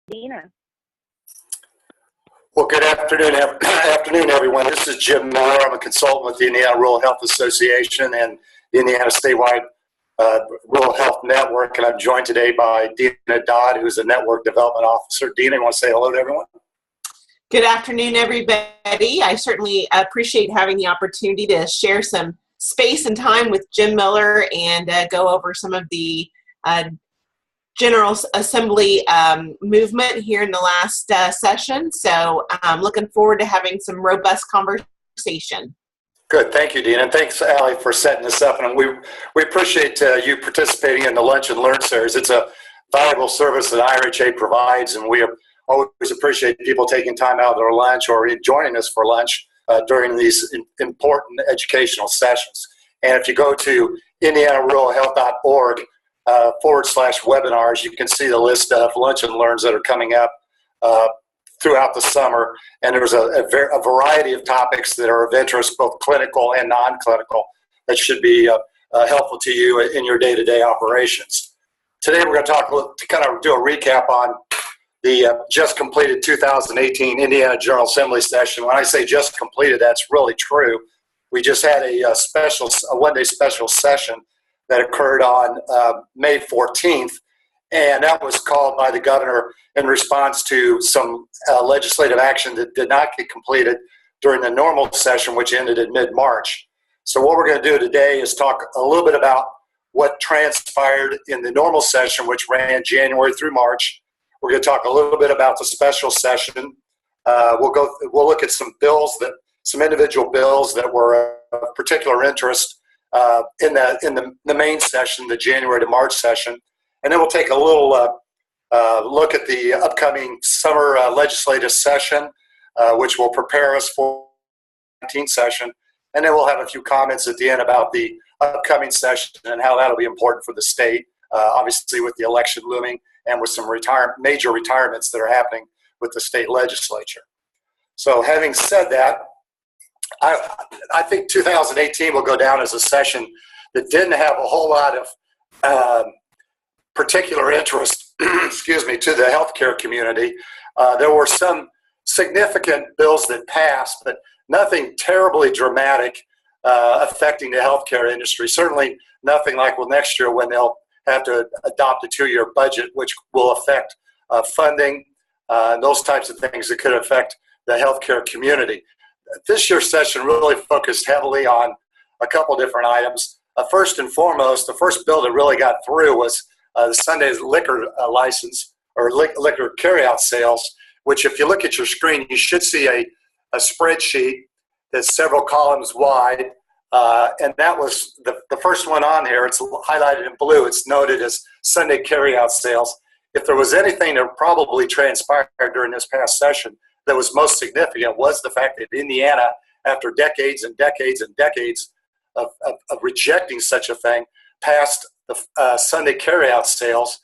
Deena. Well, good afternoon, everyone. This is Jim Miller. I'm a consultant with the Indiana Rural Health Association and the Indiana Statewide Rural Health Network, and I'm joined today by Deena Dodd, who's a Network Development Officer. Deena, you want to say hello to everyone? Good afternoon, everybody. I certainly appreciate having the opportunity to share some space and time with Jim Miller and go over some of the General Assembly movement here in the last session. So I'm looking forward to having some robust conversation. Good. Thank you, Deena. And thanks, Allie, for setting this up. And we appreciate you participating in the Lunch and Learn series. It's a valuable service that IRHA provides, and we always appreciate people taking time out of their lunch or joining us for lunch during these important educational sessions. And if you go to indianaruralhealth.org /webinars, you can see the list of lunch and learns that are coming up throughout the summer. And there's a variety of topics that are of interest, both clinical and non-clinical, that should be helpful to you in your day-to-day operations. Today we're going to kind of do a recap on the just completed 2018 Indiana General Assembly session. When I say just completed, that's really true. We just had a one-day special session that occurred on May 14th, and that was called by the governor in response to some legislative action that did not get completed during the normal session, which ended in mid-March. So what we're going to do today is talk a little bit about what transpired in the normal session, which ran January through March. We're going to talk a little bit about the special session. We'll look at some individual bills that were of particular interest in the main session, the January to March session. And then we'll take a little look at the upcoming summer legislative session, which will prepare us for the 19th session. And then we'll have a few comments at the end about the upcoming session and how that'll be important for the state, obviously with the election looming and with some major retirements that are happening with the state legislature. So having said that, I think 2018 will go down as a session that didn't have a whole lot of particular interest, excuse me, to the healthcare community. There were some significant bills that passed, but nothing terribly dramatic affecting the healthcare industry. Certainly nothing like next year when they'll have to adopt a 2-year budget, which will affect funding and those types of things that could affect the healthcare community. This year's session really focused heavily on a couple different items. First and foremost, the first bill that really got through was the Sunday's liquor license or liquor carryout sales, which if you look at your screen, you should see a spreadsheet that's several columns wide. And that was the first one on here. It's highlighted in blue. It's noted as Sunday carryout sales. If there was anything that probably transpired during this past session that was most significant was the fact that Indiana, after decades and decades and decades of rejecting such a thing, passed the Sunday carryout sales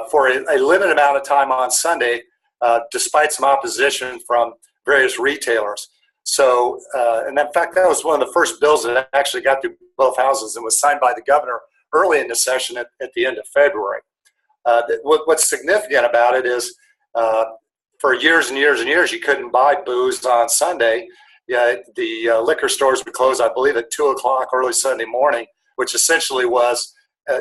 for a limited amount of time on Sunday, despite some opposition from various retailers. So, and in fact, that was one of the first bills that actually got through both houses and was signed by the governor early in the session at the end of February. What's significant about it is for years and years and years, you couldn't buy booze on Sunday. The liquor stores would close, I believe, at 2 o'clock early Sunday morning, which essentially was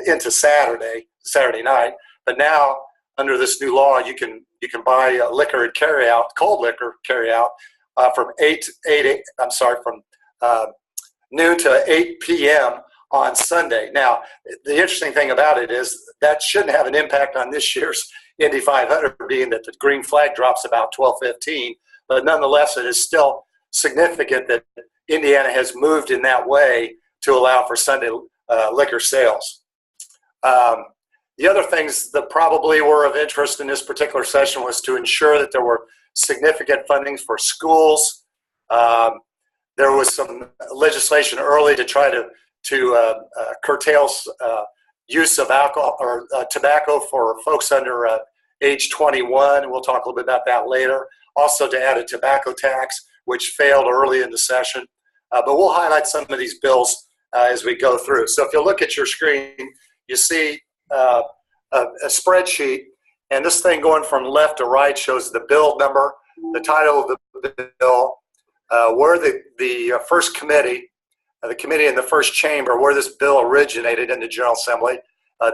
into Saturday night. But now, under this new law, you can buy liquor and carry out, cold liquor carry out, from noon to 8 p.m. on Sunday. Now, the interesting thing about it is that shouldn't have an impact on this year's Indy 500, being that the green flag drops about 12:15. But nonetheless, it is still significant that Indiana has moved in that way to allow for Sunday liquor sales. The other things that probably were of interest in this particular session was to ensure that there were significant fundings for schools. There was some legislation early to try to curtail use of alcohol or tobacco for folks under age 21, and we'll talk a little bit about that later. Also to add a tobacco tax, which failed early in the session. But we'll highlight some of these bills as we go through. So if you look at your screen, you see a spreadsheet, And this thing going from left to right shows the bill number, the title of the bill, where the first committee, the committee in the first chamber, where this bill originated in the General Assembly,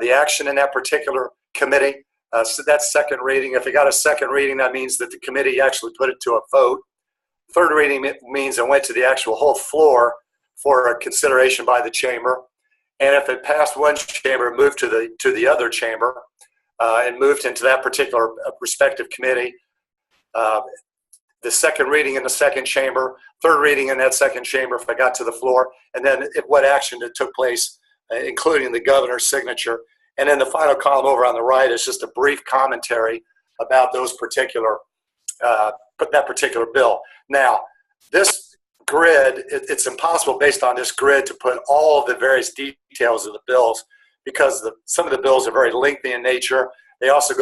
the action in that particular committee. So that's second reading. If it got a second reading, that means that the committee actually put it to a vote. Third reading means it went to the actual whole floor for a consideration by the chamber. And if it passed one chamber, it moved to the other chamber and moved into that particular respective committee. The second reading in the second chamber, third reading in that second chamber if I got to the floor, and then what action that took place, including the governor's signature. And then the final column over on the right is just a brief commentary about those particular, that particular bill. Now, this grid, it's impossible based on this grid to put all of the various details of the bills because some of the bills are very lengthy in nature. They also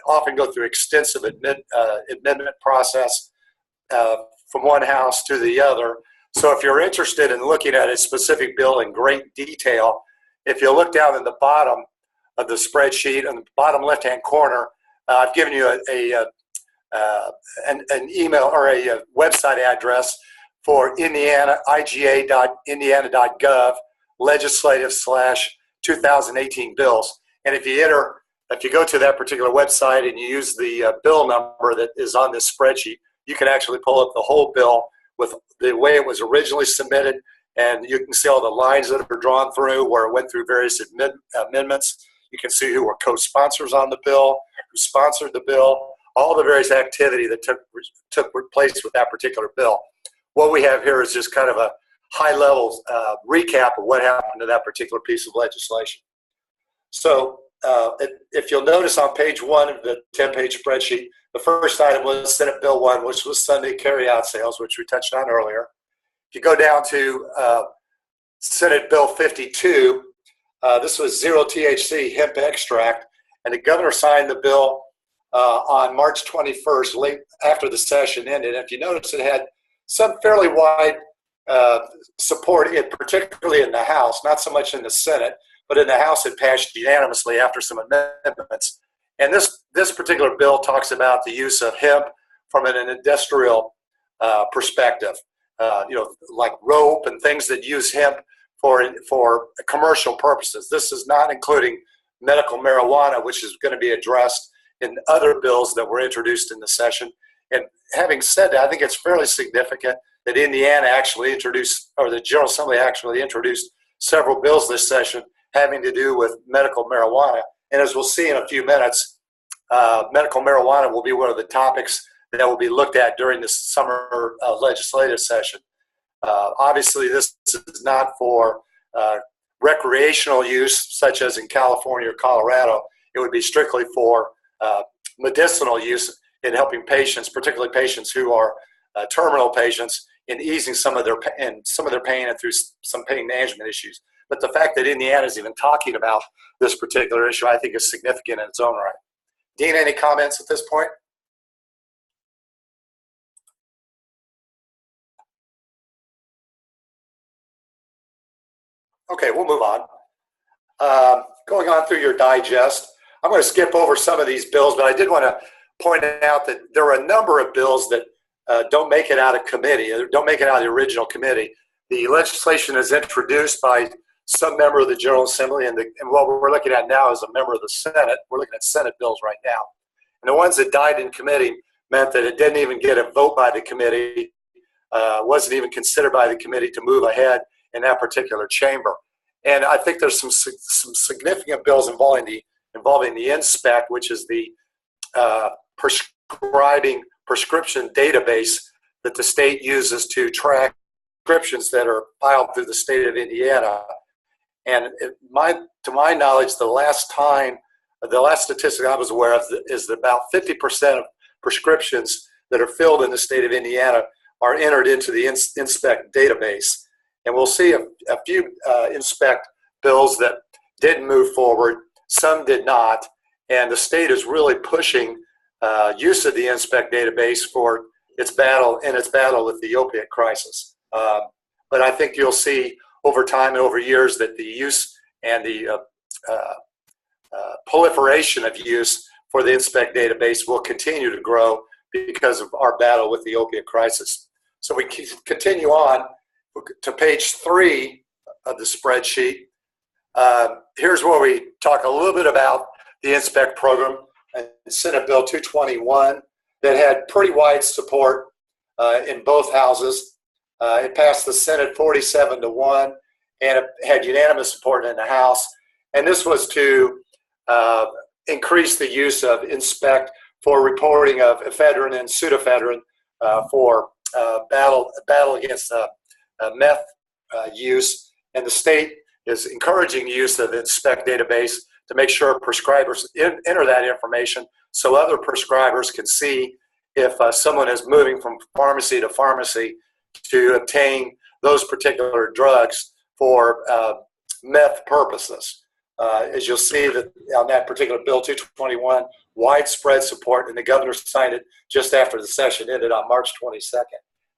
often go through extensive amendment process from one house to the other. So if you're interested in looking at a specific bill in great detail, if you look down in the bottom of the spreadsheet, on the bottom left-hand corner, I've given you an email or a website address for Indiana, iga.indiana.gov, legislative/2018 bills. And if you go to that particular website and you use the bill number that is on this spreadsheet, you can actually pull up the whole bill with the way it was originally submitted, and you can see all the lines that are drawn through where it went through various amendments. You can see who were co-sponsors on the bill, who sponsored the bill, all the various activity that took place with that particular bill. What we have here is just kind of a high-level recap of what happened to that particular piece of legislation. So if you'll notice on page 1 of the 10-page spreadsheet, the first item was Senate Bill 1, which was Sunday carryout sales, which we touched on earlier. If you go down to Senate Bill 52, this was zero THC hemp extract, and the governor signed the bill on March 21st, late after the session ended. And if you notice, it had some fairly wide support, particularly in the House, not so much in the Senate, but in the House it passed unanimously after some amendments. And this particular bill talks about the use of hemp from an industrial perspective, like rope and things that use hemp for commercial purposes. This is not including medical marijuana, which is going to be addressed in other bills that were introduced in the session. And having said that, I think it's fairly significant that Indiana actually introduced, or the General Assembly actually introduced several bills this session having to do with medical marijuana. And as we'll see in a few minutes, medical marijuana will be one of the topics that will be looked at during this summer legislative session. Obviously, this is not for recreational use, such as in California or Colorado. It would be strictly for medicinal use in helping patients, particularly patients who are terminal patients, in easing some of their pain and through some pain management issues. But the fact that Indiana is even talking about this particular issue, I think, is significant in its own right. Dean, any comments at this point? Okay, we'll move on. Going on through your digest, I'm going to skip over some of these bills, but I did want to point out that there are a number of bills that don't make it out of committee, don't make it out of the original committee. The legislation is introduced by some member of the General Assembly, and what we're looking at now is a member of the Senate. We're looking at Senate bills right now. And the ones that died in committee meant that it didn't even get a vote by the committee, wasn't even considered by the committee to move ahead in that particular chamber. And I think there's some significant bills involving the INSPEC, which is the prescription database that the state uses to track prescriptions that are filed through the state of Indiana. And to my knowledge, the last statistic I was aware of is that about 50% of prescriptions that are filled in the state of Indiana are entered into the INSPEC database. And we'll see a few INSPEC bills that didn't move forward, some did not, and the state is really pushing use of the INSPEC database for its battle with the opiate crisis. But I think you'll see over time and over years that the use and the proliferation of use for the Inspect database will continue to grow because of our battle with the opiate crisis. So we continue on to page 3 of the spreadsheet. Here's where we talk a little bit about the Inspect program and Senate Bill 221 that had pretty wide support in both houses. It passed the Senate 47-1, and it had unanimous support in the House. And this was to increase the use of Inspect for reporting of ephedrine and pseudoephedrine for battle against meth use. And the state is encouraging the use of the Inspect database to make sure prescribers enter that information so other prescribers can see if someone is moving from pharmacy to pharmacy to obtain those particular drugs for meth purposes. As you'll see that on that particular bill 221, widespread support, and the governor signed it just after the session ended on March 22nd.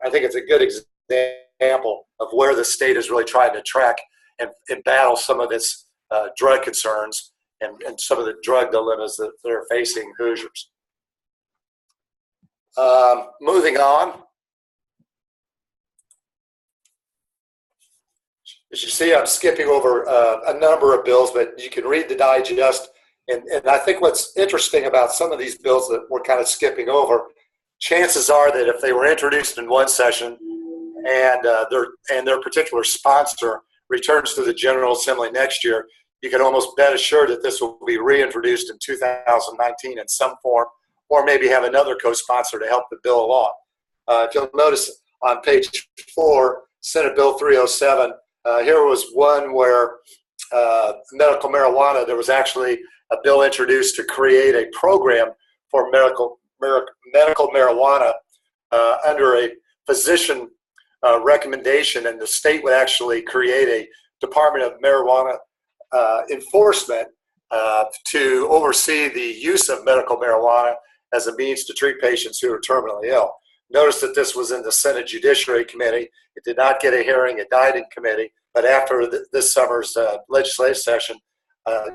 I think it's a good example of where the state is really trying to track and battle some of its drug concerns and some of the drug dilemmas that they're facing Hoosiers. Moving on. As you see, I'm skipping over a number of bills, but you can read the digest. And I think what's interesting about some of these bills that we're kind of skipping over, chances are that if they were introduced in one session and their particular sponsor returns to the General Assembly next year, you can almost bet assured that this will be reintroduced in 2019 in some form, or maybe have another co-sponsor to help the bill along. If you'll notice on page 4, Senate Bill 307, here was one where medical marijuana, there was actually a bill introduced to create a program for medical marijuana under a physician recommendation, and the state would actually create a Department of Marijuana enforcement to oversee the use of medical marijuana as a means to treat patients who are terminally ill. Notice that this was in the Senate Judiciary Committee. It did not get a hearing. It died in committee. But after this summer's legislative session,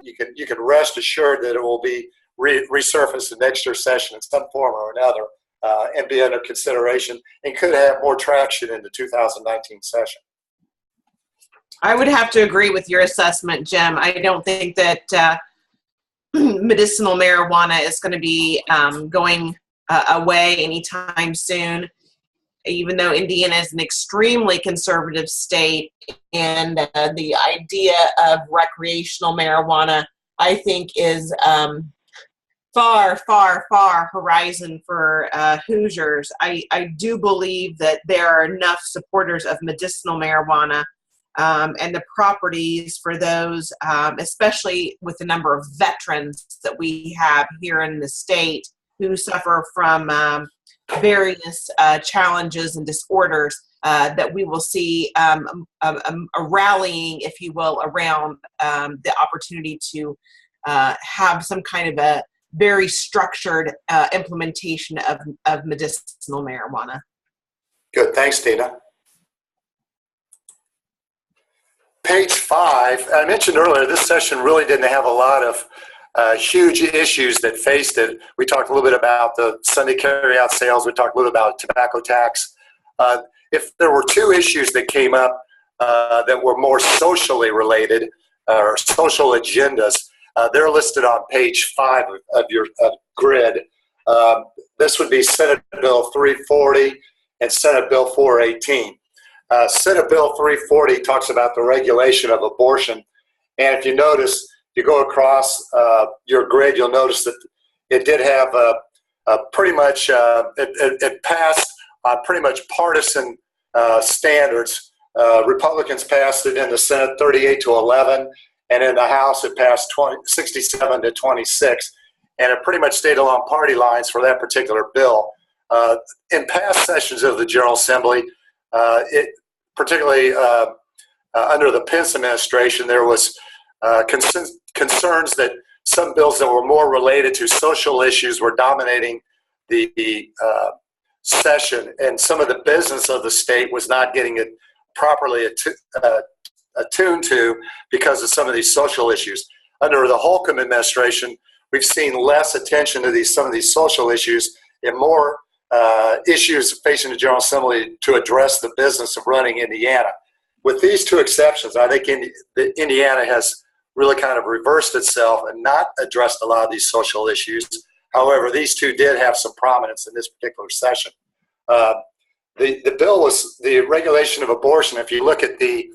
you can rest assured that it will be resurfaced in next year's session in some form or another and be under consideration and could have more traction in the 2019 session. I would have to agree with your assessment, Jim. I don't think that medicinal marijuana is going to be going away anytime soon, even though Indiana is an extremely conservative state, and the idea of recreational marijuana, I think, is far, far, far horizon for Hoosiers. I do believe that there are enough supporters of medicinal marijuana and the properties for those, especially with the number of veterans that we have here in the state who suffer from various challenges and disorders, that we will see a rallying, if you will, around the opportunity to have some kind of a very structured implementation of medicinal marijuana. Good, thanks, Deena. Page 5, I mentioned earlier, this session really didn't have a lot of huge issues that faced it. We talked a little bit about the Sunday carry-out sales. We talked a little about tobacco tax. If there were 2 issues that came up that were more socially related or social agendas, they're listed on page 5 of your grid. This would be Senate Bill 340 and Senate Bill 418. Senate Bill 340 talks about the regulation of abortion, and if you notice, you go across your grid, you'll notice that it did have pretty much, it passed on pretty much partisan standards. Republicans passed it in the Senate 38-11, and in the House it passed 67-26, and it pretty much stayed along party lines for that particular bill. In past sessions of the General Assembly, particularly under the Pence administration, there was concerns that some bills that were more related to social issues were dominating the session, and some of the business of the state was not getting it properly attuned to because of some of these social issues. Under the Holcomb administration, we've seen less attention to some of these social issues and more issues facing the General Assembly to address the business of running Indiana. With these two exceptions, I think Indiana has really kind of reversed itself and not addressed a lot of these social issues. However, these two did have some prominence in this particular session. The bill was the regulation of abortion. If you look at the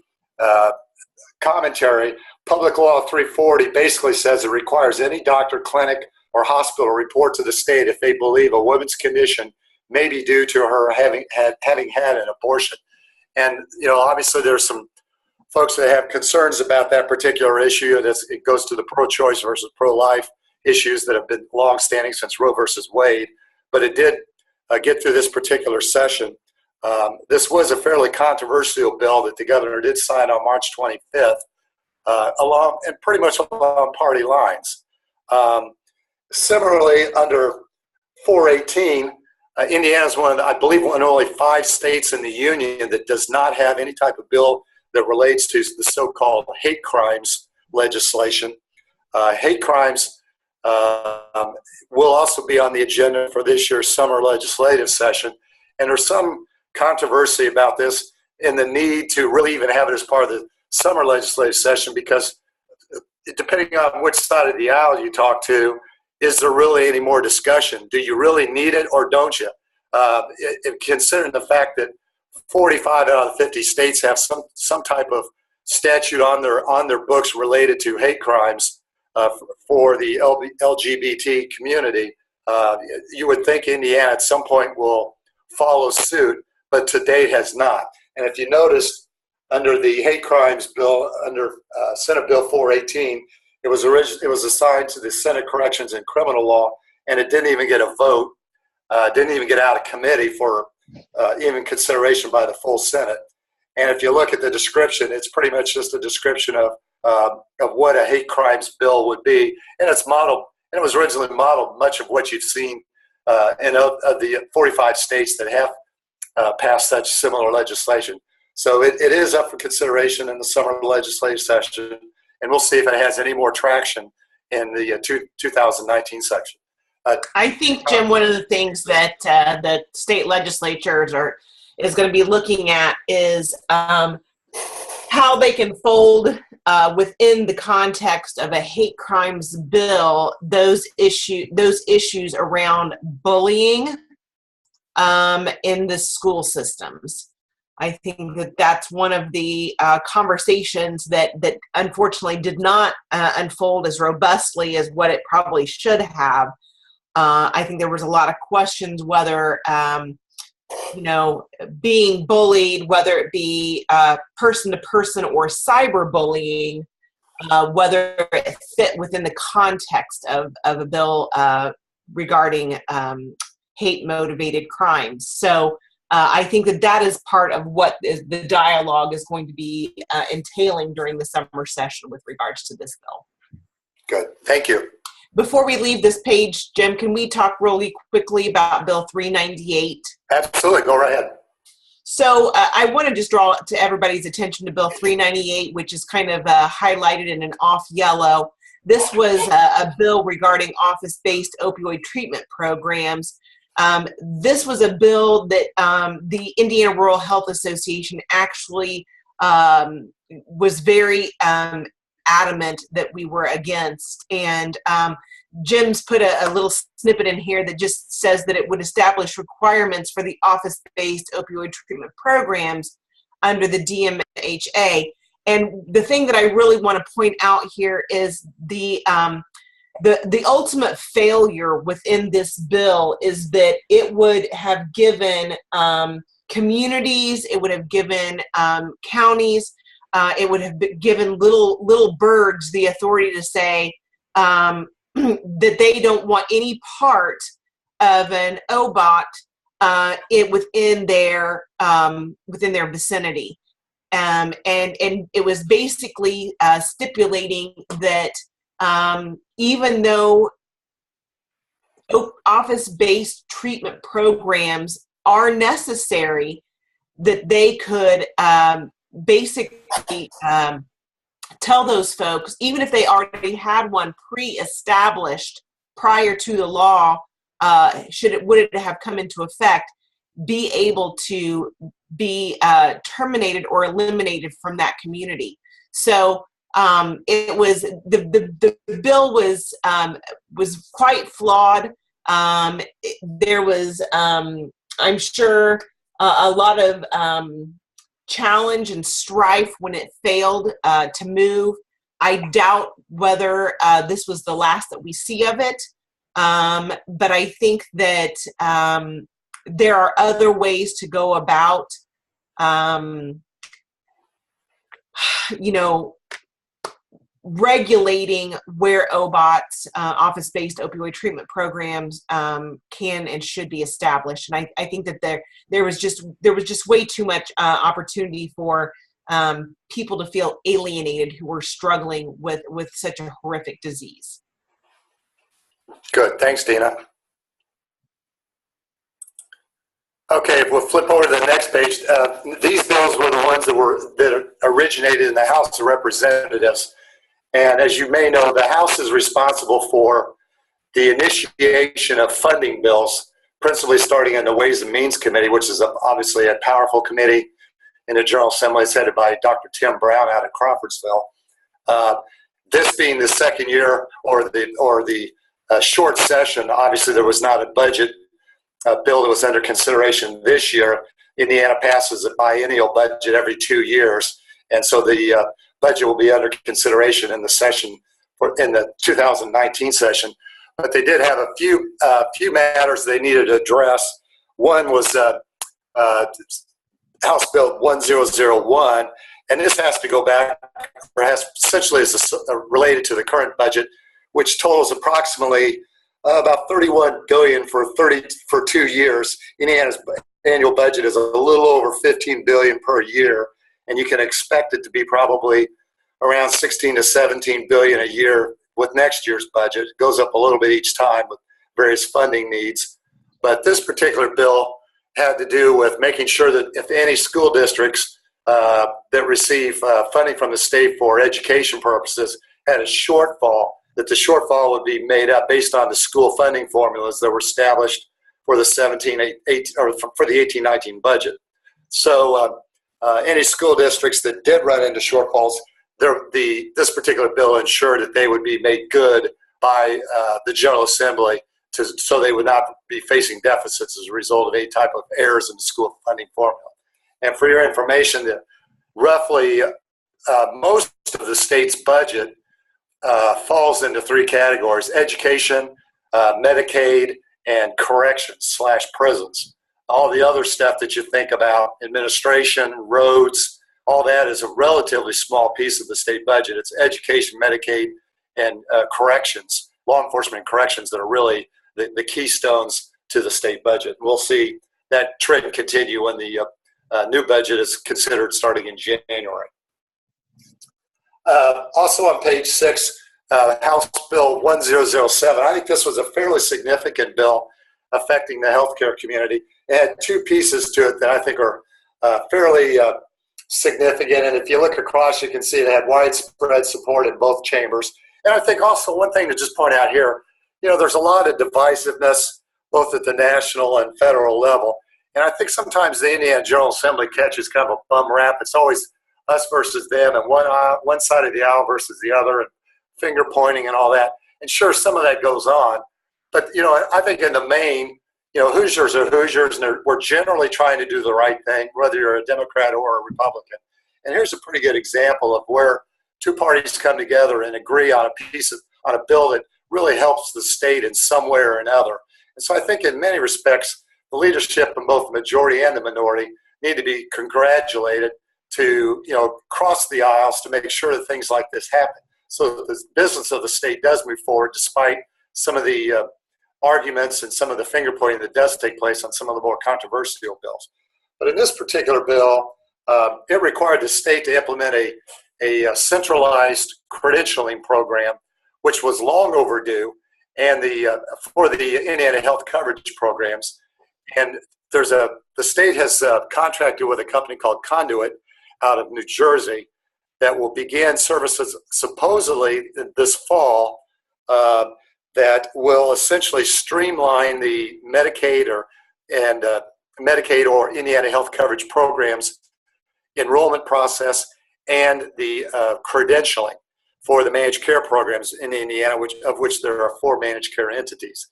commentary, Public Law 340 basically says it requires any doctor, clinic, or hospital report to the state if they believe a woman's condition may be due to her having had an abortion. And, you know, obviously there's some folks that have concerns about that particular issue. It goes to the pro-choice versus pro-life issues that have been long-standing since Roe versus Wade. But it did get through this particular session. This was a fairly controversial bill that the governor did sign on March 25th, along and pretty much along party lines. Similarly, under 418, Indiana is I believe, one of only 5 states in the union that does not have any type of bill that relates to the so-called hate crimes legislation. Hate crimes will also be on the agenda for this year's summer legislative session. And there's some controversy about this and the need to really even have it as part of the summer legislative session, because depending on which side of the aisle you talk to, is there really any more discussion? Do you really need it or don't you? Considering the fact that 45 out of 50 states have some type of statute on their books related to hate crimes for the LGBT community, you would think Indiana at some point will follow suit, but to date has not. And if you notice, under the hate crimes bill, under Senate Bill 418, it was assigned to the Senate Corrections and Criminal Law, and it didn't even get a vote, didn't even get out of committee for even consideration by the full Senate. And if you look at the description, it's pretty much just a description of what a hate crimes bill would be, and it's modeled. And it was originally modeled much of what you've seen in of the 45 states that have passed such similar legislation. So it is up for consideration in the summer legislative session, and we'll see if it has any more traction in the 2019 section. I think, Jim, one of the things that the state legislatures is going to be looking at is how they can fold within the context of a hate crimes bill those issues around bullying in the school systems. I think that's one of the conversations that unfortunately did not unfold as robustly as what it probably should have. I think there was a lot of questions whether, being bullied, whether it be person-to-person or cyberbullying, whether it fit within the context of a bill regarding hate-motivated crimes. So I think that is part of what the dialogue is going to be entailing during the summer session with regards to this bill. Good. Thank you. Before we leave this page, Jim, can we talk really quickly about Bill 398? Absolutely. Go right ahead. So I want to just draw to everybody's attention to Bill 398, which is kind of highlighted in an off yellow. This was a bill regarding office-based opioid treatment programs. This was a bill that the Indiana Rural Health Association actually was very adamant that we were against. And Jim's put a little snippet in here that just says that it would establish requirements for the office-based opioid treatment programs under the DMHA. And the thing that I really want to point out here is the ultimate failure within this bill is that it would have given communities, it would have given counties, it would have given little birds the authority to say that they don't want any part of an OBOT within their vicinity, and it was basically stipulating that even though office-based treatment programs are necessary, that they could basically tell those folks, even if they already had one pre-established prior to the law, would it have come into effect, be able to be terminated or eliminated from that community. So it was the bill was quite flawed. There was, I'm sure, a lot of challenge and strife when it failed to move. I doubt whether this was the last that we see of it, but I think that there are other ways to go about, regulating where OBOTs, office-based opioid treatment programs, can and should be established. And I think that there was just way too much opportunity for people to feel alienated who were struggling with such a horrific disease. Good, thanks, Deena. Okay, if we'll flip over to the next page. These bills were the ones that originated in the House of Representatives. And as you may know, the House is responsible for the initiation of funding bills, principally starting in the Ways and Means Committee, which is obviously a powerful committee in the General Assembly. It's headed by Dr. Tim Brown out of Crawfordsville. This being the second year or the short session, obviously there was not a budget bill that was under consideration this year. Indiana passes a biennial budget every 2 years, and so the budget will be under consideration in the session in the 2019 session. But they did have a few matters they needed to address. One was House Bill 1001, and this has to go back, perhaps essentially is related to the current budget, which totals approximately about $31 billion for 2 years. Indiana's annual budget is a little over $15 billion per year, and you can expect it to be probably around $16 to $17 billion a year with next year's budget. It goes up a little bit each time with various funding needs. But this particular bill had to do with making sure that if any school districts that receive funding from the state for education purposes had a shortfall, that the shortfall would be made up based on the school funding formulas that were established for the 18-19 budget. So any school districts that did run into shortfalls, this particular bill ensured that they would be made good by the General Assembly so they would not be facing deficits as a result of any type of errors in the school funding formula. And for your information, roughly most of the state's budget falls into 3 categories: education, Medicaid, and corrections/prisons. All the other stuff that you think about, administration, roads, all that is a relatively small piece of the state budget. It's education, Medicaid, and corrections, law enforcement and corrections that are really the keystones to the state budget. We'll see that trend continue when the new budget is considered starting in January. Also on page 6, House Bill 1007. I think this was a fairly significant bill affecting the healthcare community. It had 2 pieces to it that I think are fairly significant. And if you look across, you can see it had widespread support in both chambers. And I think also one thing to just point out here, there's a lot of divisiveness both at the national and federal level. And I think sometimes the Indiana General Assembly catches kind of a bum rap. It's always us versus them, and one side of the aisle versus the other, and finger pointing and all that. And sure, some of that goes on. But, I think in the main, Hoosiers are Hoosiers, and we're generally trying to do the right thing, whether you're a Democrat or a Republican. And here's a pretty good example of where 2 parties come together and agree on a bill that really helps the state in some way or another. And so I think in many respects, the leadership in both the majority and the minority need to be congratulated to, cross the aisles to make sure that things like this happen, so that the business of the state does move forward despite some of the arguments and some of the finger pointing that does take place on some of the more controversial bills. But in this particular bill, it required the state to implement a centralized credentialing program, which was long overdue, and for the Indiana health coverage programs. And the state has contracted with a company called Conduit out of New Jersey that will begin services supposedly this fall, that will essentially streamline the Medicaid or Indiana Health Coverage Programs enrollment process and the credentialing for the managed care programs in Indiana, of which there are 4 managed care entities.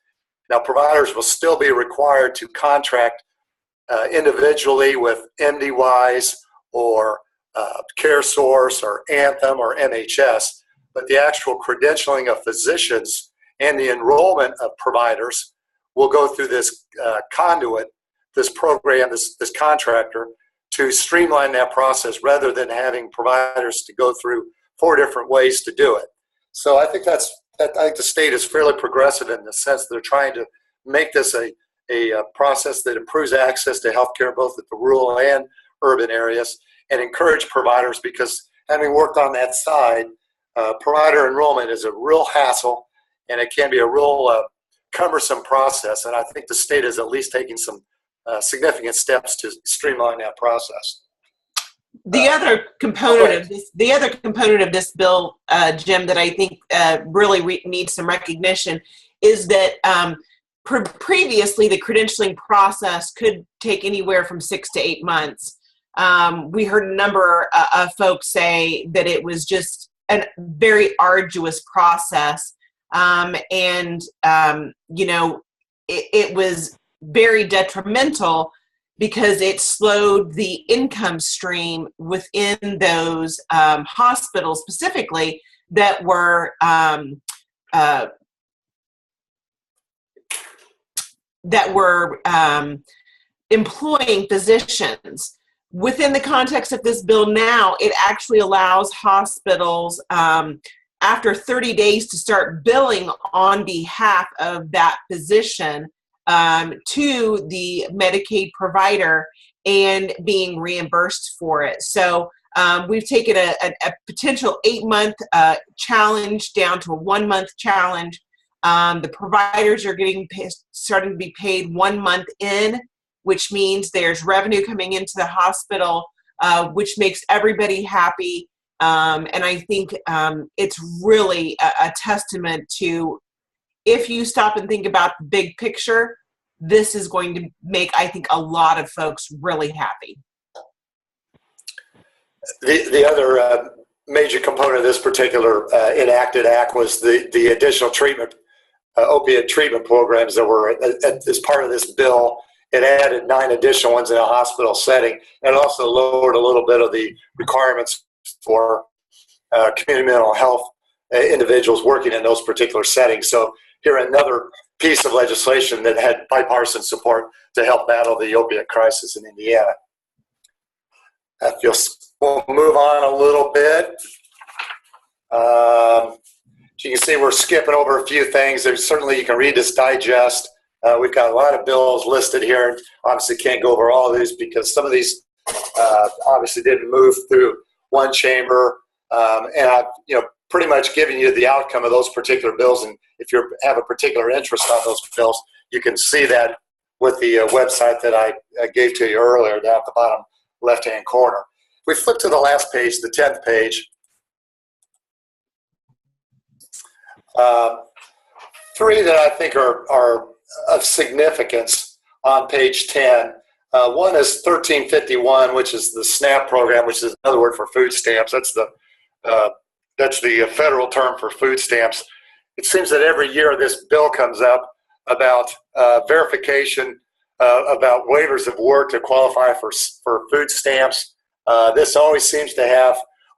Now, providers will still be required to contract individually with MDYs or CareSource or Anthem or MHS, but the actual credentialing of physicians and the enrollment of providers will go through this conduit, this program, this contractor, to streamline that process rather than having providers to go through 4 different ways to do it. So I think I think the state is fairly progressive in the sense that they're trying to make this a process that improves access to healthcare both at the rural and urban areas, and encourage providers, because having worked on that side, provider enrollment is a real hassle and it can be a real cumbersome process. And I think the state is at least taking some significant steps to streamline that process. The other component of this bill, Jim, that I think really needs some recognition is that previously the credentialing process could take anywhere from 6 to 8 months. We heard a number of folks say that it was just a very arduous process, and it was very detrimental because it slowed the income stream within those hospitals specifically that were employing physicians. Within the context of this bill now, it actually allows hospitals after 30 days to start billing on behalf of that physician to the Medicaid provider and being reimbursed for it. So we've taken a potential 8-month challenge down to a 1-month challenge. The providers are starting to be paid 1 month in, which means there's revenue coming into the hospital, which makes everybody happy. And I think it's really a testament to, if you stop and think about the big picture, this is going to make, I think, a lot of folks really happy. The other major component of this particular enacted act was the additional treatment, opiate treatment programs that were as part of this bill. It added 9 additional ones in a hospital setting, and also lowered a little bit of the requirements for community mental health individuals working in those particular settings. So here, another piece of legislation that had bipartisan support to help battle the opiate crisis in Indiana. We'll move on a little bit. As you can see, we're skipping over a few things. Certainly, you can read this digest. We've got a lot of bills listed here. Obviously, can't go over all of these because some of these obviously didn't move through one chamber. And I've pretty much given you the outcome of those particular bills. And if you have a particular interest on those bills, you can see that with the website that I gave to you earlier down at the bottom left-hand corner. We flip to the last page, the 10th page. 3 that I think are of significance on page 10. One is 1351, which is the SNAP program, which is another word for food stamps. That's the federal term for food stamps. It seems that every year this bill comes up about verification, about waivers of work to qualify for food stamps. This always seems to have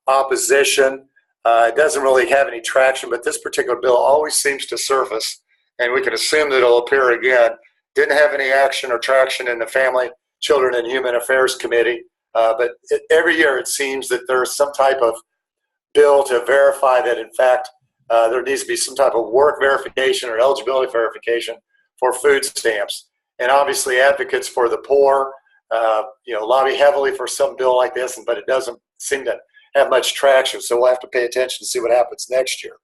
opposition. It doesn't really have any traction, but this particular bill always seems to surface, and we can assume that it'll appear again. Didn't have any action or traction in the Family, Children, and Human Affairs Committee, but every year it seems that there's some type of bill to verify that, in fact, there needs to be some type of work verification or eligibility verification for food stamps. And obviously, advocates for the poor, lobby heavily for some bill like this, but it doesn't seem to have much traction. So we'll have to pay attention to see what happens next year.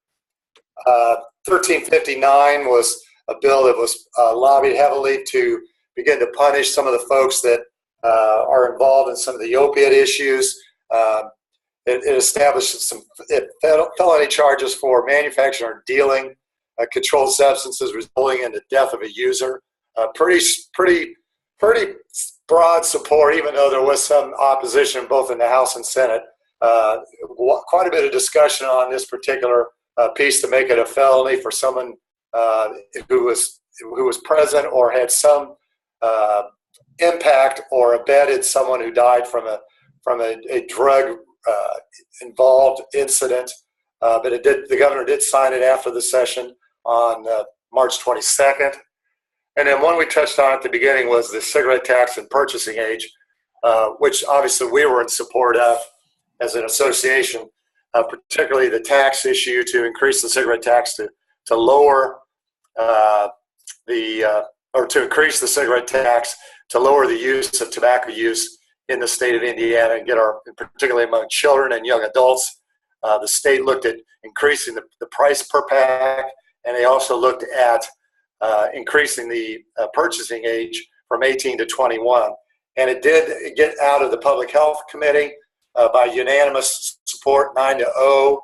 1359 was a bill that was lobbied heavily to begin to punish some of the folks that are involved in some of the opiate issues. It established some felony charges for manufacturing or dealing controlled substances resulting in the death of a user. Pretty broad support, even though there was some opposition both in the House and Senate. Quite a bit of discussion on this particular piece to make it a felony for someone who was present or had some impact or abetted someone who died from a drug involved incident. But the governor did sign it after the session on March 22nd. And then one we touched on at the beginning was the cigarette tax and purchasing age, which obviously we were in support of as an association, particularly the tax issue to increase the cigarette tax to lower to increase the cigarette tax to lower the use of tobacco use in the state of Indiana and particularly among children and young adults. The state looked at increasing the price per pack, and they also looked at increasing the purchasing age from 18 to 21. And it did get out of the Public Health Committee by unanimous support, 9-0.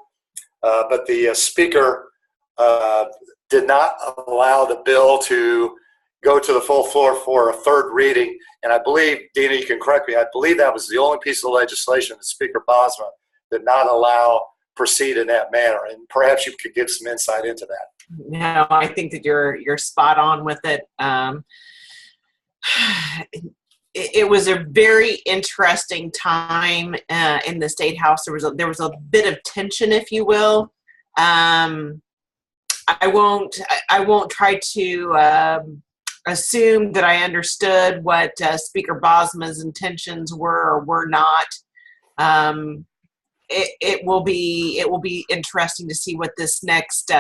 But the Speaker did not allow the bill to go to the full floor for a third reading. And I believe, Deena, you can correct me, I believe that was the only piece of legislation that Speaker Bosma did not allow proceed in that manner. And perhaps you could give some insight into that. No, I think that you're spot on with it. It was a very interesting time in the State House. There was a bit of tension, if you will. I won't try to assume that I understood what Speaker Bosma's intentions were or were not. It will be interesting to see what this next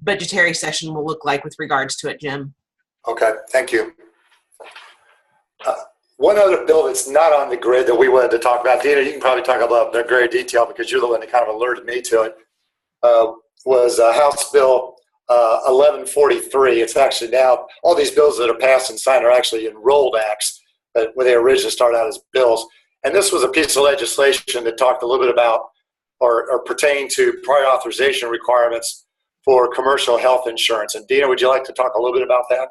budgetary session will look like with regards to it, Jim. Okay, thank you. One other bill that's not on the grid that we wanted to talk about, Deena, you can probably talk about in great detail because you're the one that kind of alerted me to it, was House Bill 1143. It's actually now, all these bills that are passed and signed are actually enrolled acts, but when they originally started out as bills. And this was a piece of legislation that talked a little bit about or pertained to prior authorization requirements for commercial health insurance. And Deena, would you like to talk a little bit about that?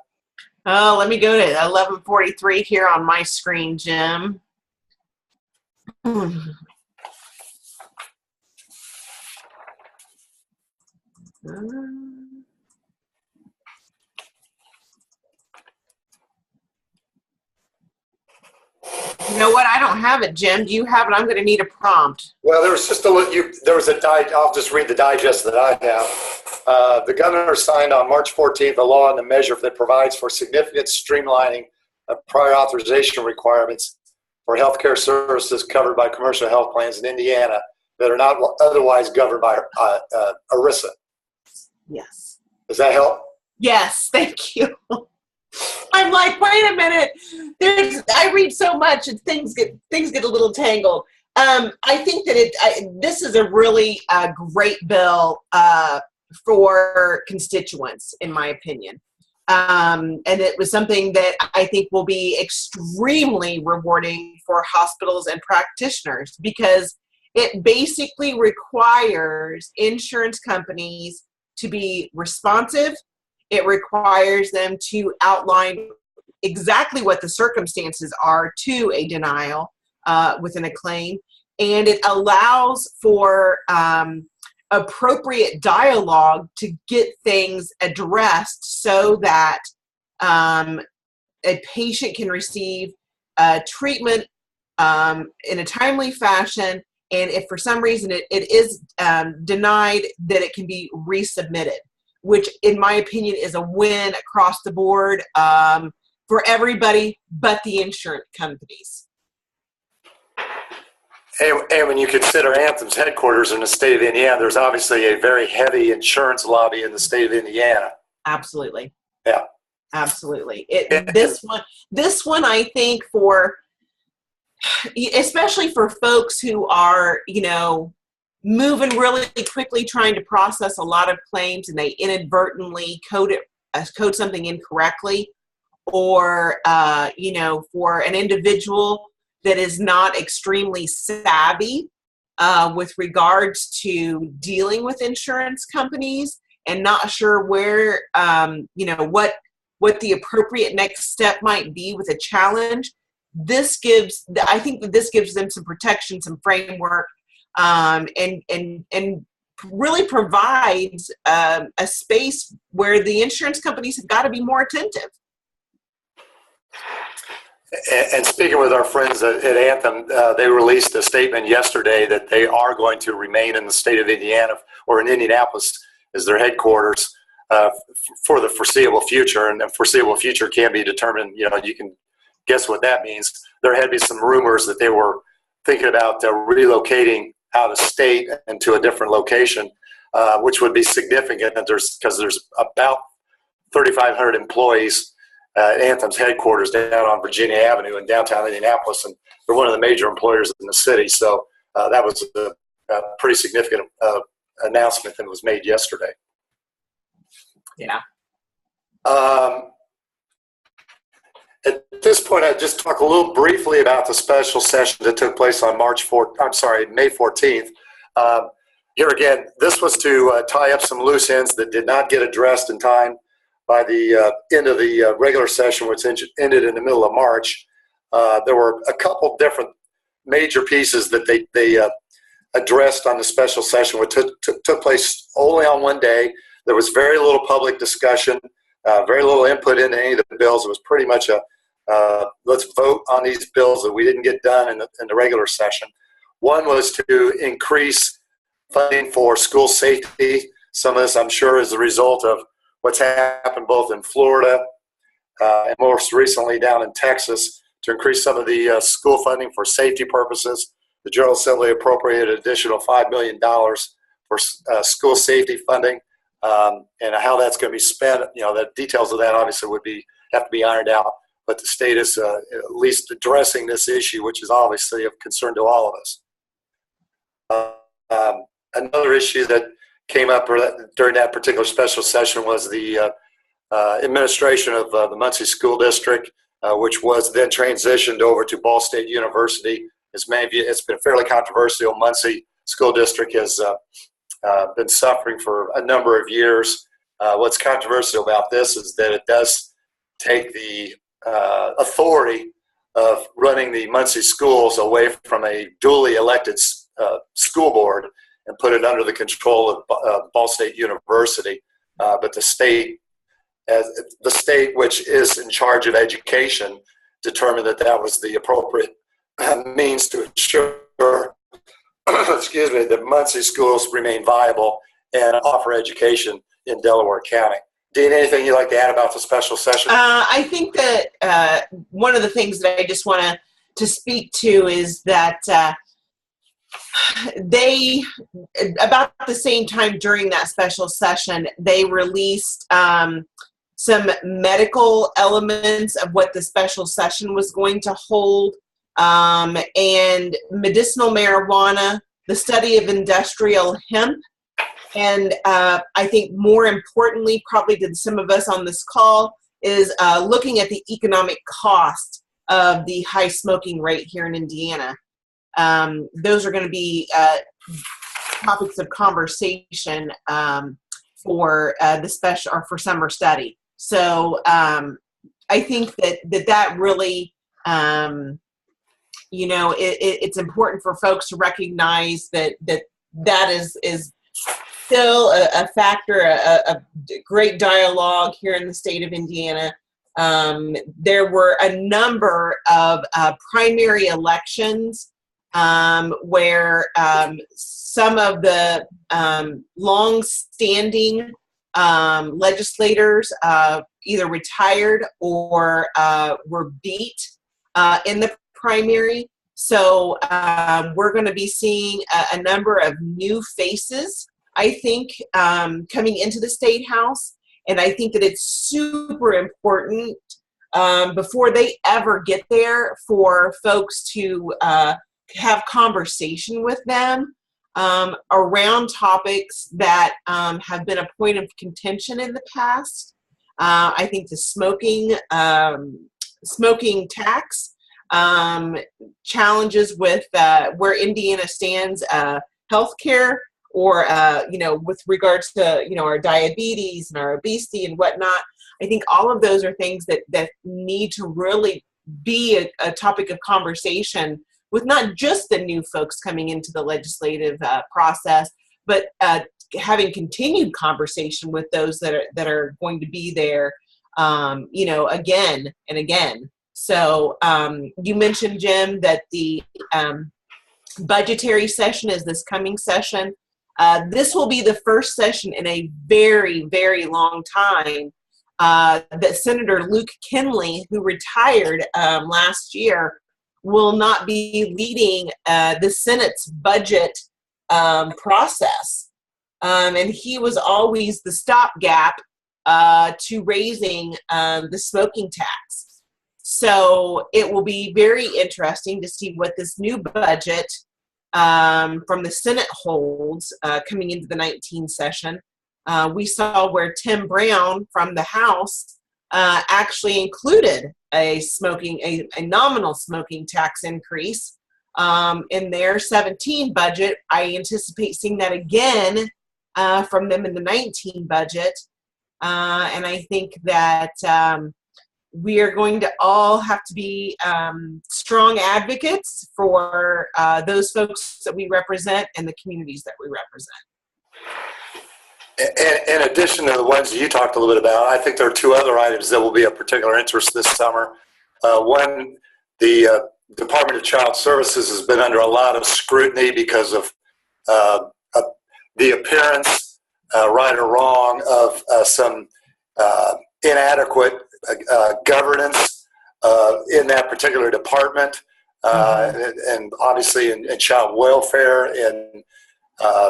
Let me go to 1143 here on my screen, Jim. You know what? I don't have it, Jim. Do you have it? I'm going to need a prompt. Well, there was just I'll just read the digest that I have. The governor signed on March 14th a law and a measure that provides for significant streamlining of prior authorization requirements for healthcare services covered by commercial health plans in Indiana that are not otherwise governed by ERISA. Yes. Does that help? Yes, thank you. I'm like, wait a minute. I read so much and things get a little tangled. I think that this is a really great bill for constituents, in my opinion. And it was something that I think will be extremely rewarding for hospitals and practitioners because it basically requires insurance companies to be responsive. It requires them to outline exactly what the circumstances are to a denial within a claim. And it allows for appropriate dialogue to get things addressed so that a patient can receive treatment in a timely fashion. And if for some reason it is denied, that it can be resubmitted, which in my opinion is a win across the board for everybody but the insurance companies. And when you consider Anthem's headquarters in the state of Indiana, there's obviously a very heavy insurance lobby in the state of Indiana. Absolutely. Yeah. Absolutely. This one, I think especially for folks who are, moving really quickly, trying to process a lot of claims and they inadvertently code something incorrectly, or, for an individual that is not extremely savvy with regards to dealing with insurance companies and not sure where, what the appropriate next step might be with a challenge. I think that this gives them some protection, some framework, and really provides a space where the insurance companies have got to be more attentive. And speaking with our friends at Anthem, they released a statement yesterday that they are going to remain in the state of Indiana, or in Indianapolis as their headquarters for the foreseeable future. And the foreseeable future can be determined, you can guess what that means. There had been some rumors that they were thinking about relocating out of state and to a different location, which would be significant because there's about 3,500 employees at Anthem's headquarters down on Virginia Avenue in downtown Indianapolis, and they're one of the major employers in the city. So that was a pretty significant announcement that was made yesterday. Yeah. At this point, I'd just talk a little briefly about the special session that took place on May 14th. Here again, this was to tie up some loose ends that did not get addressed in time by the end of the regular session, which ended in the middle of March. There were a couple different major pieces that they addressed on the special session, which took place only on one day. There was very little public discussion, very little input into any of the bills. It was pretty much let's vote on these bills that we didn't get done in the regular session. One was to increase funding for school safety. Some of this, I'm sure, is the result of what's happened both in Florida and most recently down in Texas, to increase some of the school funding for safety purposes. The General Assembly appropriated an additional $5 million for school safety funding, and how that's going to be spent. The details of that obviously have to be ironed out, but the state is at least addressing this issue, which is obviously of concern to all of us. Another issue that came up during that particular special session was the administration of the Muncie School District, which was then transitioned over to Ball State University. As many of you, it's been fairly controversial. Muncie School District has been suffering for a number of years. What's controversial about this is that it does take the authority of running the Muncie schools away from a duly elected school board and put it under the control of Ball State University. But the state, which is in charge of education, determined that was the appropriate means to ensure that Muncie schools remain viable and offer education in Delaware County. Dean, anything you'd like to add about the special session? I think that one of the things that I just want to speak to is that they, about the same time during that special session, they released some medical elements of what the special session was going to hold, and medicinal marijuana, the study of industrial hemp, and I think more importantly, probably to some of us on this call, is looking at the economic cost of the high smoking rate here in Indiana. Those are going to be topics of conversation for the special or for summer study. So I think that really, it's important for folks to recognize that is still a factor, a great dialogue here in the state of Indiana. There were a number of primary elections where some of the long-standing legislators either retired or were beat in the primary. So we're going to be seeing a number of new faces, I think, coming into the State House. And I think that it's super important before they ever get there for folks to have conversation with them around topics that have been a point of contention in the past. I think the smoking tax challenges with where Indiana stands healthcare, or with regards to our diabetes and our obesity and whatnot. I think all of those are things that need to really be a topic of conversation with not just the new folks coming into the legislative process, but having continued conversation with those that are going to be there, again and again. So you mentioned, Jim, that the budgetary session is this coming session. This will be the first session in a very, very long time that Senator Luke Kinley, who retired last year, will not be leading the Senate's budget process. And he was always the stopgap to raising the smoking tax. So it will be very interesting to see what this new budget from the Senate holds coming into the 19th session. We saw where Tim Brown from the House actually included a nominal smoking tax increase in their 17 budget. I anticipate seeing that again from them in the 19 budget. And I think that we are going to all have to be strong advocates for those folks that we represent and the communities that we represent. In addition to the ones you talked a little bit about, I think there are two other items that will be of particular interest this summer. One, the Department of Child Services has been under a lot of scrutiny because of the appearance, right or wrong, of some inadequate governance in that particular department, and obviously in child welfare. And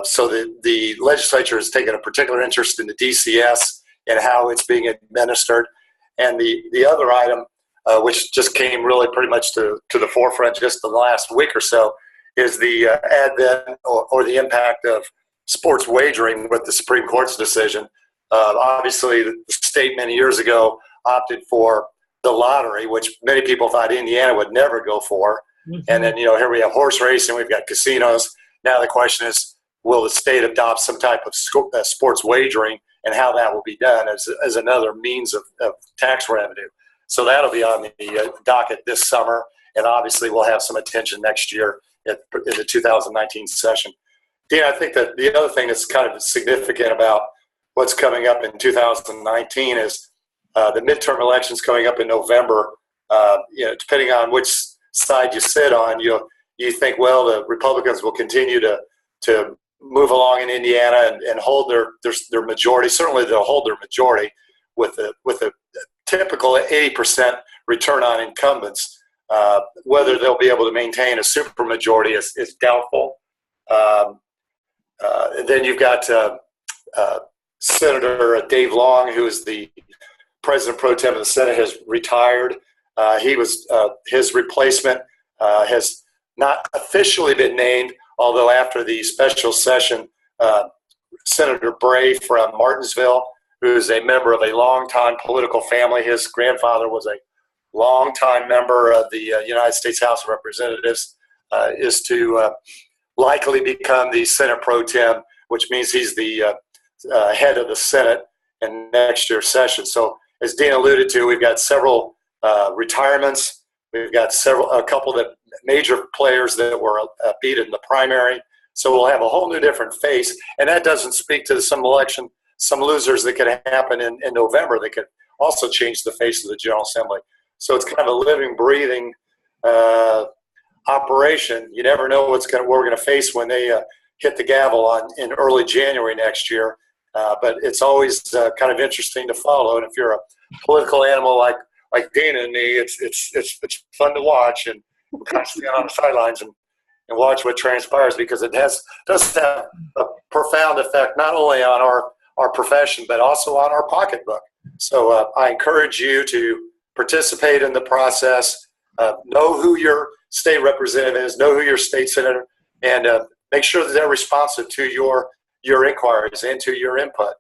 so the legislature has taken a particular interest in the DCS and how it's being administered. And the other item, which just came really pretty much to the forefront just in the last week or so, is the advent or the impact of sports wagering with the Supreme Court's decision. Obviously, the state many years ago opted for the lottery, which many people thought Indiana would never go for. Mm-hmm. And then, here we have horse racing, we've got casinos. Now the question is, will the state adopt some type of sports wagering, and how that will be done as another means of tax revenue. So that'll be on the docket this summer, and obviously we'll have some attention next year in the 2019 session. Dean, I think that the other thing that's kind of significant about what's coming up in 2019 is the midterm elections coming up in November. Depending on which side you sit on, you think, well, the Republicans will continue to move along in Indiana and hold their majority. Certainly, they'll hold their majority with a typical 80% return on incumbents. Whether they'll be able to maintain a supermajority is doubtful. And then you've got Senator Dave Long, who is the President Pro Tem of the Senate, has retired. His replacement has not officially been named, although after the special session, Senator Bray from Martinsville, who is a member of a longtime political family, his grandfather was a longtime member of the United States House of Representatives, is to likely become the Senate Pro Tem, which means he's the head of the Senate in next year's session. So as Dean alluded to, we've got several retirements. We've got a couple of major players that were beat in the primary. So we'll have a whole new different face. And that doesn't speak to some losers that could happen in November that could also change the face of the General Assembly. So it's kind of a living, breathing operation. You never know what we're going to face when they hit the gavel in early January next year. But it's always kind of interesting to follow. And if you're a political animal like Dana and me, it's fun to watch and kind of stand on the sidelines and watch what transpires, because it does have a profound effect not only on our profession but also on our pocketbook. So I encourage you to participate in the process. Know who your state representative is, know who your state senator, and make sure that they're responsive to your inquiries and to your input.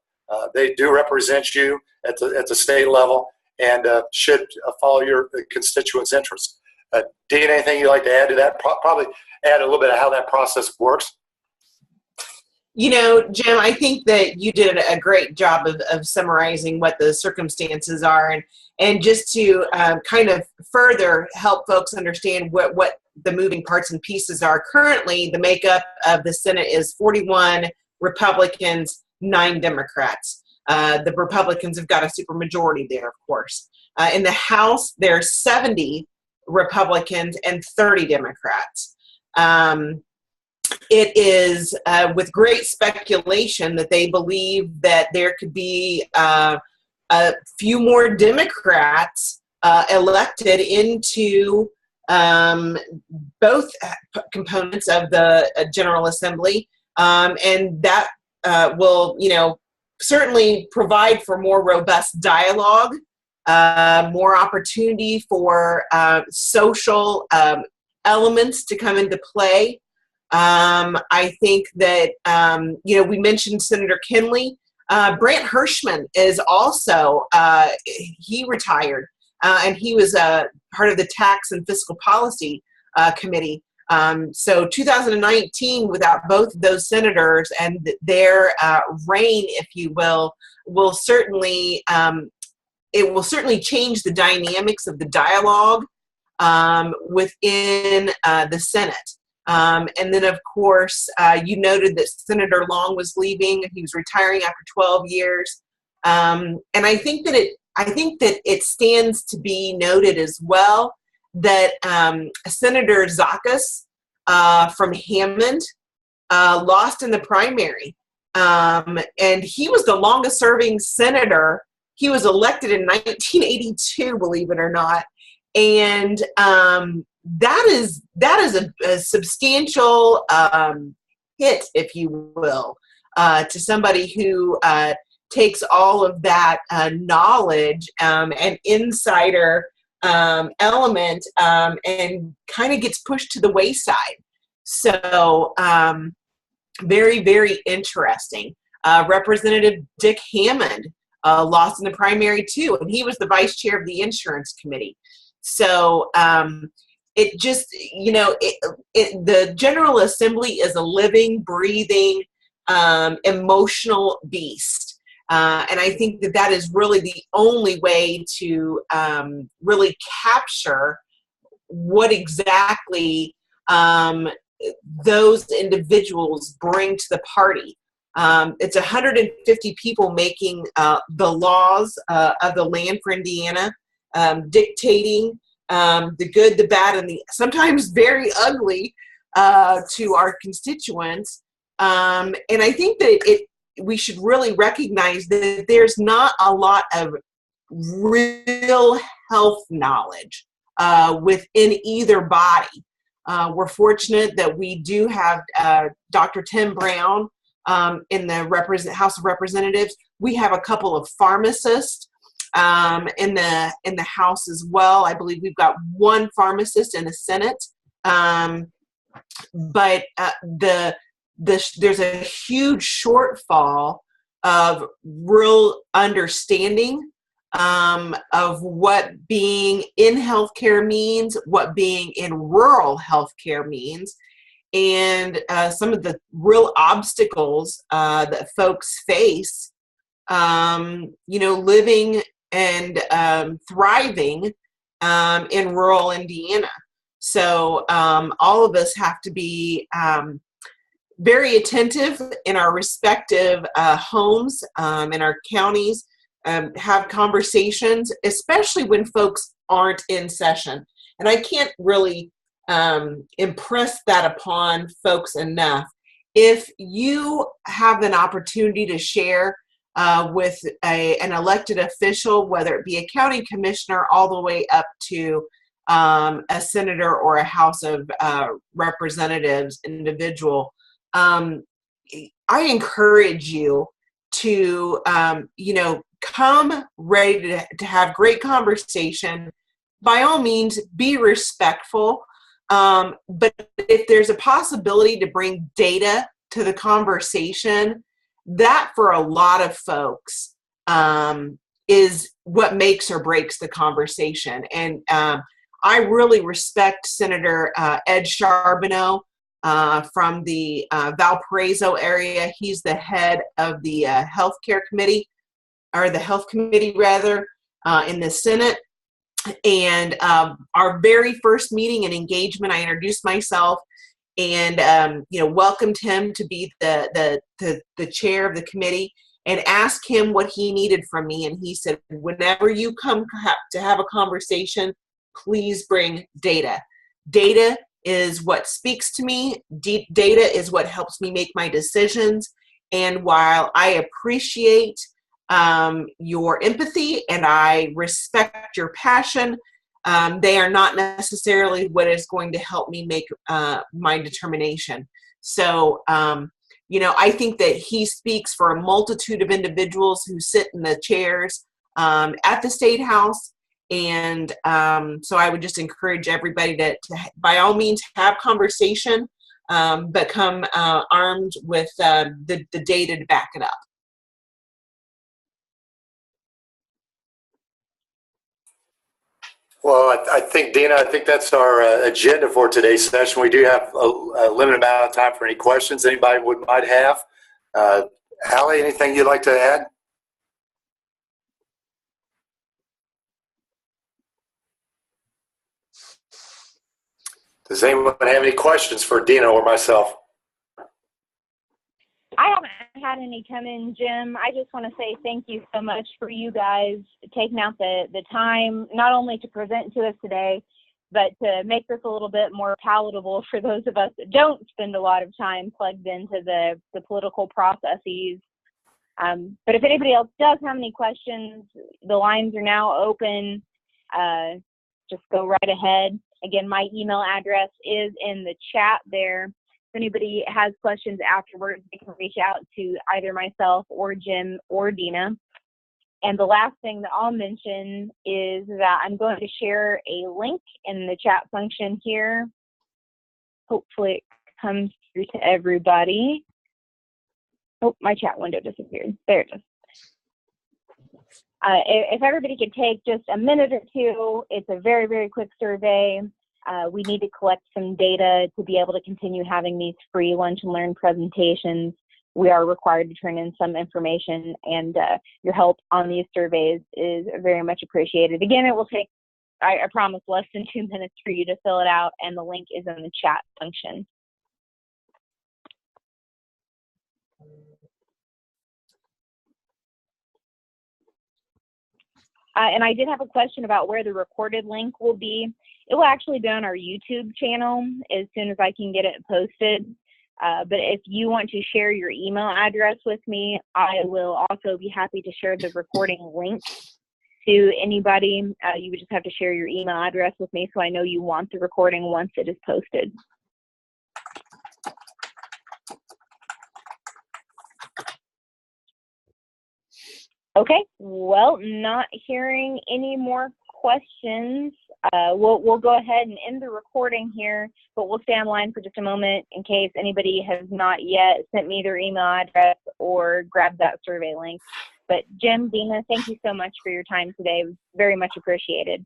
They do represent you at the state level and should follow your constituents' interests. Dean, anything you'd like to add to that? Probably add a little bit of how that process works. You know, Jim, I think that you did a great job of summarizing what the circumstances are, and just to kind of further help folks understand what the moving parts and pieces are. Currently, the makeup of the Senate is 41 Republicans, 9 Democrats. The Republicans have got a supermajority there, of course. In the House, there's 70 Republicans and 30 Democrats. It is with great speculation that they believe that there could be a few more Democrats elected into both components of the General Assembly, and that will, certainly provide for more robust dialogue, more opportunity for social elements to come into play. I think that, we mentioned Senator Kinley. Brant Hirschman is also, he retired, and he was part of the Tax and Fiscal Policy Committee. So 2019, without both of those senators and their reign, if you will certainly, it will certainly change the dynamics of the dialogue within the Senate. And then, of course, you noted that Senator Long was leaving. He was retiring after 12 years. And I think that it stands to be noted as well that Senator Zakas from Hammond lost in the primary. And he was the longest serving senator. He was elected in 1982, believe it or not. And that is a substantial hit, if you will, to somebody who takes all of that knowledge and insider element and kind of gets pushed to the wayside. So very, very interesting. Representative Dick Hammond lost in the primary too, and he was the vice chair of the Insurance Committee. So it just, the General Assembly is a living, breathing, emotional beast. And I think that is really the only way to really capture what exactly those individuals bring to the party. It's 150 people making the laws of the land for Indiana, dictating the good, the bad, and the sometimes very ugly to our constituents. And I think that we should really recognize that there's not a lot of real health knowledge within either body. We're fortunate that we do have Dr. Tim Brown in the House of Representatives. We have a couple of pharmacists in the House as well. I believe we've got one pharmacist in the Senate. But there's a huge shortfall of real understanding of what being in healthcare means, what being in rural healthcare means, and some of the real obstacles that folks face, living and thriving in rural Indiana. So all of us have to be very attentive in our respective homes, in our counties, have conversations, especially when folks aren't in session. And I can't really impress that upon folks enough. If you have an opportunity to share with an elected official, whether it be a county commissioner all the way up to a senator or a House of Representatives individual, I encourage you to, come ready to have great conversation. By all means, be respectful. But if there's a possibility to bring data to the conversation, that for a lot of folks is what makes or breaks the conversation. And I really respect Senator Ed Charbonneau from the Valparaiso area. He's the head of the healthcare committee, or the health committee rather, in the Senate. And our very first meeting and engagement, I introduced myself and welcomed him to be the chair of the committee, and asked him what he needed from me. And he said, whenever you come to have a conversation, please bring data. Data is what speaks to me. Data is what helps me make my decisions. And while I appreciate your empathy and I respect your passion, they are not necessarily what is going to help me make my determination. So, I think that he speaks for a multitude of individuals who sit in the chairs at the State House. And so I would just encourage everybody to by all means, have conversation, but come armed with the data to back it up. Well, I think, Deena, I think that's our agenda for today's session. We do have a limited amount of time for any questions anybody might have. Allie, anything you'd like to add? Does anyone have any questions for Deena or myself? I haven't had any come in, Jim. I just want to say thank you so much for you guys taking out the time, not only to present to us today, but to make this a little bit more palatable for those of us that don't spend a lot of time plugged into the political processes. But if anybody else does have any questions, the lines are now open. Just go right ahead. Again, my email address is in the chat there. If anybody has questions afterwards, they can reach out to either myself or Jim or Deena. And the last thing that I'll mention is that I'm going to share a link in the chat function here. Hopefully it comes through to everybody. Oh, my chat window disappeared. There it is. If everybody could take just a minute or two, it's a very, very quick survey. We need to collect some data to be able to continue having these free lunch and learn presentations. We are required to turn in some information, and your help on these surveys is very much appreciated. Again, it will take, I promise, less than 2 minutes for you to fill it out, and the link is in the chat function. And I did have a question about where the recorded link will be. It will actually be on our YouTube channel as soon as I can get it posted. But if you want to share your email address with me, I will also be happy to share the recording link to anybody. You would just have to share your email address with me so I know you want the recording once it is posted. Okay, well, not hearing any more questions. We'll go ahead and end the recording here, but we'll stay online for just a moment in case anybody has not yet sent me their email address or grabbed that survey link. But Jim, Deena, thank you so much for your time today. It was very much appreciated.